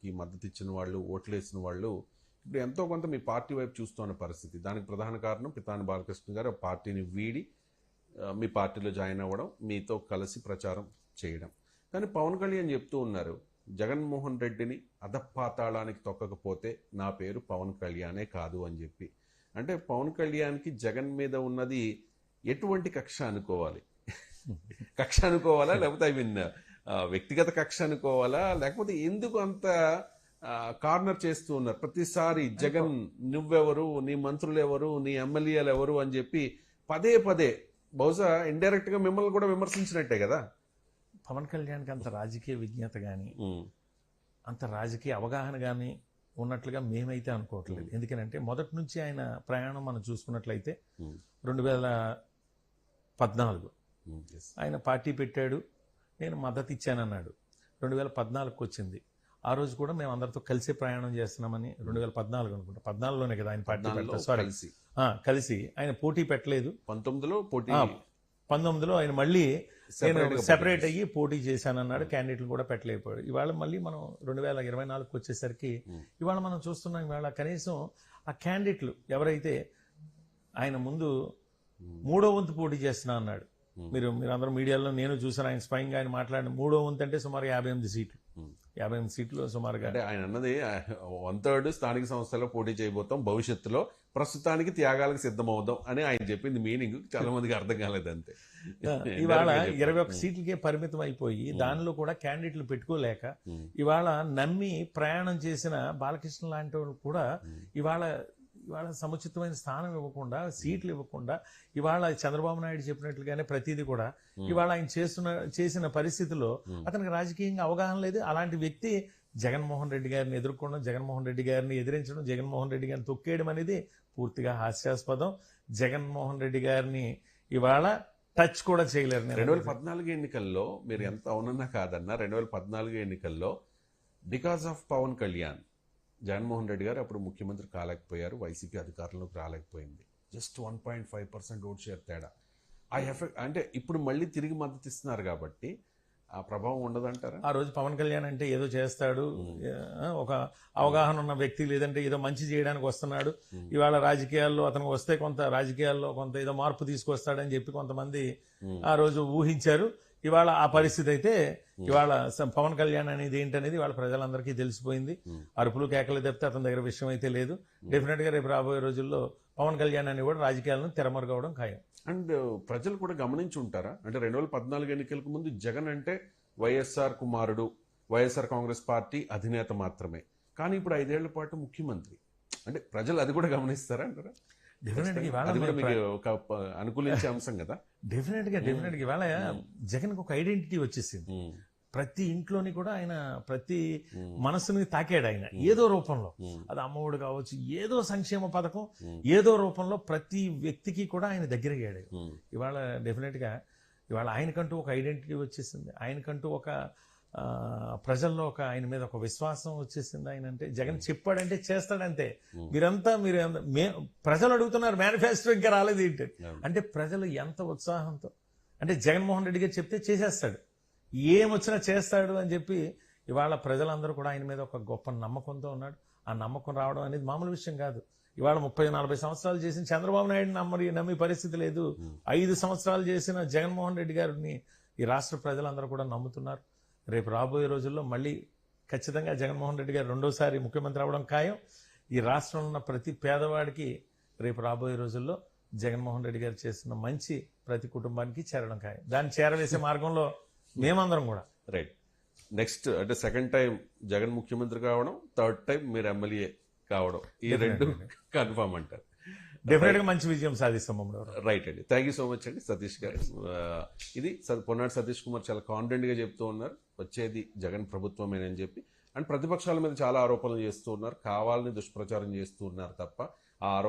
కి మద్దతు ఇచ్చిన వాళ్ళు, ఓట్లేసిన వాళ్ళు ఇప్పుడు ఎంతో కొంత మీ పార్టీ వైపు చూస్తున్న పరిస్థితి. దానికి ప్రధాన కారణం పితాని బాలకృష్ణ గారు పార్టీని వీడి మీ పార్టీలో జాయిన్ అవ్వడం, మీతో కలిసి ప్రచారం చేయడం. కానీ పవన్ కళ్యాణ్ చెప్తూ ఉన్నారు, జగన్మోహన్ రెడ్డిని అధపాతాళానికి తొక్కకపోతే నా పేరు పవన్ కళ్యాణే కాదు అని చెప్పి. అంటే పవన్ కళ్యాణ్కి జగన్ మీద ఉన్నది ఎటువంటి కక్ష అనుకోవాలి? కక్ష అనుకోవాలా, లేకపోతే ఐ మీన్ వ్యక్తిగత కక్ష అనుకోవాలా, లేకపోతే ఎందుకు అంత కార్నర్ చేస్తూ ఉన్నారు ప్రతిసారి? జగన్ నువ్వెవరు, నీ మంత్రులు ఎవరు, నీ ఎమ్మెల్యేలు ఎవరు అని చెప్పి పదే పదే, బహుశా ఇండైరెక్ట్ గా మిమ్మల్ని కూడా విమర్శించినట్టే కదా. పవన్ కళ్యాణ్కి అంత రాజకీయ విజ్ఞత కానీ అంత రాజకీయ అవగాహన కానీ ఉన్నట్లుగా మేమైతే అనుకోవట్లేదు. ఎందుకనంటే మొదటి నుంచి ఆయన ప్రయాణం మనం చూసుకున్నట్లయితే 2014 ఆయన పార్టీ పెట్టాడు, నేను మద్దతు ఇచ్చానన్నాడు. 2014కు వచ్చింది. ఆ రోజు కూడా మేము అందరితో కలిసి ప్రయాణం చేస్తున్నామని 2014 అనుకుంటా, 14లోనే కదా ఆయన పార్టీ పెట్టారు. సారీ, కలిసి ఆయన పోటీ పెట్టలేదు. 19లో ఆయన మళ్ళీ సెపరేట్ అయ్యి పోటీ చేశానన్నాడు. క్యాండిడేట్లు కూడా పెట్టలేకపోయాడు. ఇవాళ మళ్ళీ మనం 2024కి వచ్చేసరికి ఇవాళ మనం చూస్తున్నాం, ఇవాళ కనీసం ఆ క్యాండిడేట్లు ఎవరైతే ఆయన ముందు 3వ వంతు పోటీ చేస్తున్నా అన్నాడు. మీరు అందరూ మీడియాలో నేను చూసాను, ఆయన స్వయంగా ఆయన మాట్లాడిన 3వ వంతు అంటే సుమారు 58 సీట్లు. 58 సీట్లు సుమారుగా. అంటే ఆయన అన్నది 1/3 స్థానిక సంస్థల్లో పోటీ చేయబోతాం భవిష్యత్తులో, ప్రస్తుతానికి త్యాగాలకు సిద్ధమవుదాం అని ఆయన చెప్పింది. మీనింగ్ చాలా మందికి అర్థం కాలేదు అంతే. ఇవాళ 21 సీట్లకే పరిమితం అయిపోయి దానిలో కూడా క్యాండిడేట్లు పెట్టుకోలేక ఇవాళ నమ్మి ప్రయాణం చేసిన బాలకృష్ణ లాంటి వాళ్ళు కూడా ఇవాళ సముచితమైన స్థానం ఇవ్వకుండా, సీట్లు ఇవ్వకుండా, ఇవాళ చంద్రబాబు నాయుడు చెప్పినట్లుగానే ప్రతిదీ కూడా ఇవాళ ఆయన చేసిన పరిస్థితిలో అతనికి రాజకీయంగా అవగాహన లేదు. అలాంటి వ్యక్తి జగన్మోహన్ రెడ్డి గారిని ఎదుర్కోవడం, జగన్మోహన్ రెడ్డి గారిని ఎదిరించడం, జగన్మోహన్ రెడ్డి గారిని తొక్కేయడం అనేది పూర్తిగా హాస్యాస్పదం. జగన్మోహన్ రెడ్డి గారిని ఇవాళ టచ్ కూడా చేయలేరు. 2014 ఎన్నికల్లో మీరు ఎంత అవునన్నా కాదన్నా, 2014 ఎన్నికల్లో బికాస్ ఆఫ్ పవన్ కళ్యాణ్ జగన్మోహన్ రెడ్డి గారు అప్పుడు ముఖ్యమంత్రి కాలేకపోయారు, వైసీపీ అధికారంలోకి రాలేకపోయింది. జస్ట్ 1.5% ఓట్ షేర్ తేడా. ఆ ఎఫెక్ట్ అంటే ఇప్పుడు మళ్ళీ తిరిగి మద్దతు ఇస్తున్నారు కాబట్టి ఆ ప్రభావం ఉండదంటారా? ఆ రోజు పవన్ కళ్యాణ్ అంటే ఏదో చేస్తాడు, ఒక అవగాహన ఉన్న వ్యక్తి, లేదంటే ఏదో మంచి చేయడానికి వస్తున్నాడు, ఇవాళ రాజకీయాల్లో అతనికి వస్తే కొంత రాజకీయాల్లో కొంత ఏదో మార్పు తీసుకొస్తాడని చెప్పి కొంతమంది ఆ రోజు ఊహించారు. ఇవాళ ఆ పరిస్థితి అయితే ఇవాళ పవన్ కళ్యాణ్ అనేది ఏంటనేది ఇవాళ ప్రజలందరికీ తెలిసిపోయింది. అరుపులు కేకలు తప్పితే అతని దగ్గర విషయం అయితే లేదు. డెఫినెట్ గా రేపు రాబోయే రోజుల్లో పవన్ కళ్యాణ్ అని కూడా రాజకీయాలను తెరమరుగవడం ఖాయం. అండ్ ప్రజలు కూడా గమనించి ఉంటారా, అంటే 2014 ఎన్నికలకు ముందు జగన్ అంటే వైఎస్ఆర్ కుమారుడు, వైఎస్ఆర్ కాంగ్రెస్ పార్టీ అధినేత మాత్రమే. కానీ ఇప్పుడు 5 ఏళ్ల పాటు ముఖ్యమంత్రి. అంటే ప్రజలు అది కూడా గమనిస్తారా అంటారా? అనుకూలించే అంశం కదా. డెఫినెట్ గా ఇవాళ జగన్ ఒక ఐడెంటిటీ వచ్చేసింది. ప్రతి ఇంట్లోని కూడా ఆయన ప్రతి మనసుని తాకాడు ఆయన ఏదో రూపంలో. అది అమ్మఒడు కావచ్చు, ఏదో సంక్షేమ పథకం, ఏదో రూపంలో ప్రతి వ్యక్తికి కూడా ఆయన దగ్గరయ్యాడు. ఇవాళ డెఫినెట్ గా ఇవాళ ఆయనకంటూ ఒక ఐడెంటిటీ వచ్చేసింది. ఆయనకంటూ ఒక ప్రజల్లో ఆయన మీద ఒక విశ్వాసం వచ్చేసింది. ఆయన అంటే జగన్ చెప్పాడంటే చేస్తాడంతే. ప్రజలు అడుగుతున్నారు, మేనిఫెస్టో ఇంకా రాలేదు ఏంటి అంటే ప్రజలు ఎంత ఉత్సాహంతో, అంటే జగన్మోహన్ రెడ్డి గారు చెప్తే చేసేస్తాడు, ఏమొచ్చినా చేస్తాడు అని చెప్పి ఇవాళ ప్రజలందరూ కూడా ఆయన మీద ఒక గొప్ప నమ్మకంతో ఉన్నాడు. ఆ నమ్మకం రావడం అనేది మామూలు విషయం కాదు. ఇవాళ 30-40 సంవత్సరాలు చేసిన చంద్రబాబు నాయుడు నమ్మే పరిస్థితి లేదు. 5 సంవత్సరాలు చేసిన జగన్మోహన్ రెడ్డి గారిని ఈ రాష్ట్ర ప్రజలందరూ కూడా నమ్ముతున్నారు. రేపు రాబోయే రోజుల్లో మళ్ళీ ఖచ్చితంగా జగన్మోహన్ రెడ్డి గారు రెండోసారి ముఖ్యమంత్రి అవ్వడం ఖాయం. ఈ రాష్ట్రంలో ఉన్న ప్రతి పేదవాడికి రేపు రాబోయే రోజుల్లో జగన్మోహన్ రెడ్డి గారు చేస్తున్న మంచి ప్రతి కుటుంబానికి చేరడం ఖాయం. దాన్ని చేరవేసే మార్గంలో మేమందరం కూడా. రైట్. నెక్స్ట్ అంటే సెకండ్ టైం జగన్ ముఖ్యమంత్రి కావడం, థర్డ్ టైం మీరు ఎమ్మెల్యే కావడం, ఈ రెండు కన్ఫర్మ్ అంటారు. డెఫినెట్ గా మంచి విజయం సాధిస్తాం. రైట్ అండి, థ్యాంక్ యూ సో మచ్ అండి సతీష్ గారు. ఇది పొన్నాడు సతీష్ కుమార్ చాలా కాన్ఫిడెంట్ గా చెప్తూ ఉన్నారు వచ్చేది జగన్ ప్రభుత్వమేనని చెప్పి. అండ్ ప్రతిపక్షాల మీద చాలా ఆరోపణలు చేస్తూ ఉన్నారు, కావాలని దుష్ప్రచారం చేస్తూ ఉన్నారు తప్ప ఆ ఆరోపణ